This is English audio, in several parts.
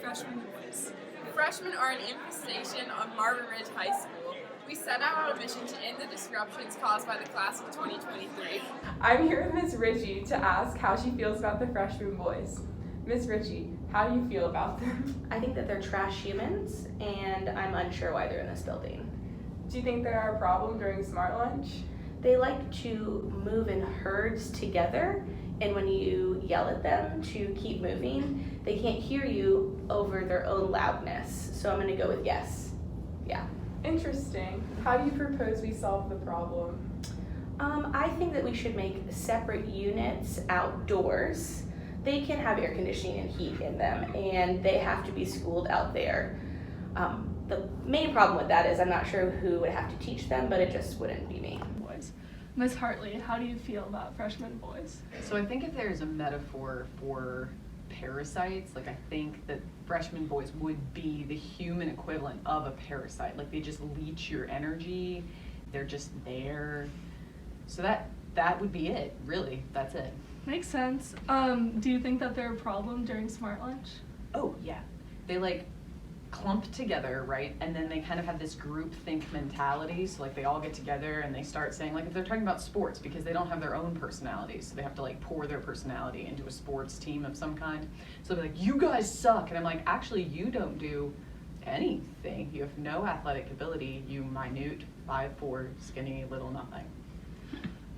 Freshman boys. Freshmen are an infestation on Marvin Ridge High School. We set out on a mission to end the disruptions caused by the class of 2023. I'm here with Ms. Ritchie to ask how she feels about the freshman boys. Ms. Ritchie, how do you feel about them? I think that they're trash humans, and I'm unsure why they're in this building. Do you think they are a problem during Smart Lunch? They like to move in herds together, and when you yell at them to keep moving, they can't hear you over their own loudness. So I'm going to go with yes. Yeah. Interesting. How do you propose we solve the problem? I think that we should make separate units outdoors. They can have air conditioning and heat in them, and they have to be schooled out there. The main problem with that is I'm not sure who would have to teach them, but it just wouldn't be me. Boys. Ms. Hartley, how do you feel about freshman boys? So I think if there's a metaphor for parasites, like I think that freshman boys would be the human equivalent of a parasite. Like they just leech your energy, they're just there. So that would be it, really, that's it. Makes sense. Do you think that they're a problem during Smart Lunch? Oh yeah, they like clump together, right? And then they kind of have this group think mentality. So like they all get together and they start saying, like if they're talking about sports, because they don't have their own personalities, so they have to like pour their personality into a sports team of some kind. So they're like, you guys suck. And I'm like, actually you don't do anything. You have no athletic ability, you minute 5'4", skinny little nothing.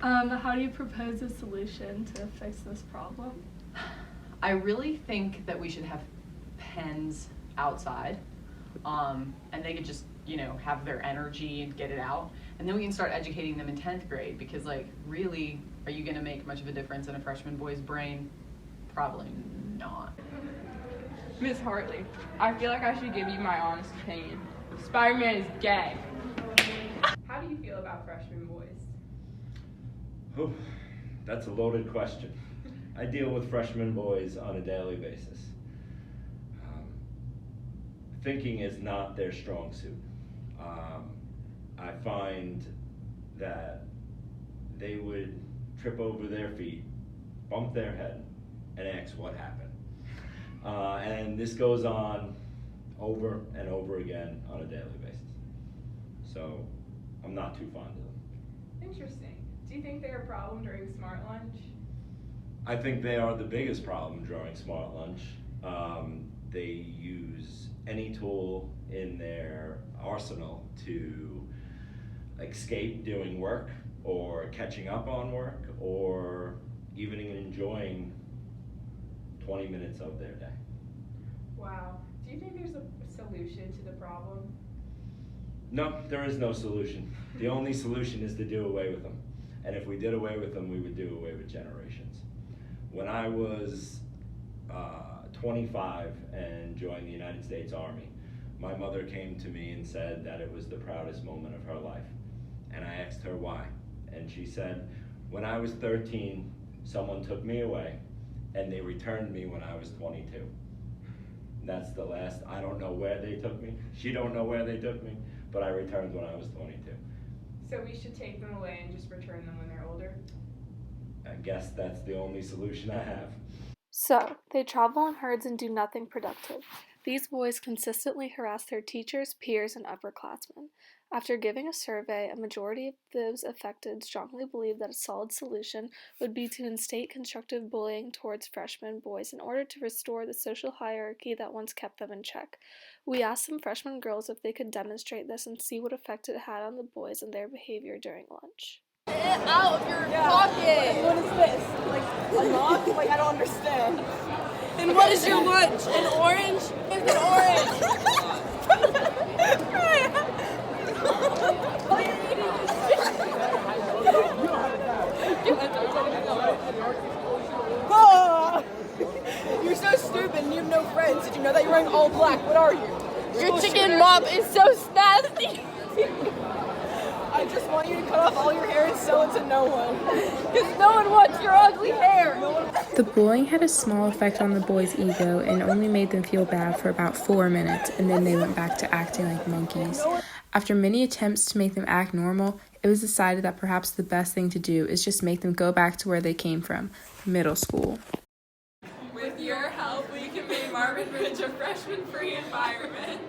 How do you propose a solution to fix this problem? I really think that we should have pens outside, and they could just, have their energy and get it out. And then we can start educating them in 10th grade, because like, really, are you gonna make much of a difference in a freshman boy's brain? Probably not. Ms. Hartley, I feel like I should give you my honest opinion. Spider-Man is gay. How do you feel about freshman boys? Oh, that's a loaded question. I deal with freshman boys on a daily basis. Thinking is not their strong suit. I find that they would trip over their feet, bump their head, and ask what happened. And this goes on over and over again on a daily basis. So I'm not too fond of them. Interesting. Do you think they're a problem during Smart Lunch? I think they are the biggest problem during Smart Lunch. They use any tool in their arsenal to escape doing work or catching up on work or even enjoying 20 minutes of their day. Wow. Do you think there's a solution to the problem? No, there is no solution. The only solution is to do away with them. And if we did away with them, we would do away with generations. When I was 25 and joined the United States Army, my mother came to me and said that it was the proudest moment of her life. And I asked her why. And she said, when I was 13, someone took me away and they returned me when I was 22. That's the last, I don't know where they took me. She don't know where they took me, but I returned when I was 22. So we should take them away and just return them when they're older? I guess that's the only solution I have. So, they travel in herds and do nothing productive. These boys consistently harass their teachers, peers, and upperclassmen. After giving a survey, a majority of those affected strongly believe that a solid solution would be to instate constructive bullying towards freshman boys in order to restore the social hierarchy that once kept them in check. We asked some freshman girls if they could demonstrate this and see what effect it had on the boys and their behavior during lunch. Out of your pocket! What is this? Like a knock? Like I don't understand. And what is your lunch? An orange? It's an orange! Ah! You're so stupid and you have no friends. Did you know that you're wearing all black? What are you? Your chicken mop is so nasty! I just want you to cut off all your hair and sell it to no one. Because no one wants your ugly hair! The bullying had a small effect on the boys' ego and only made them feel bad for about 4 minutes, and then they went back to acting like monkeys. After many attempts to make them act normal, it was decided that perhaps the best thing to do is just make them go back to where they came from, middle school. With your help, we can make Marvin Ridge a freshman-free environment.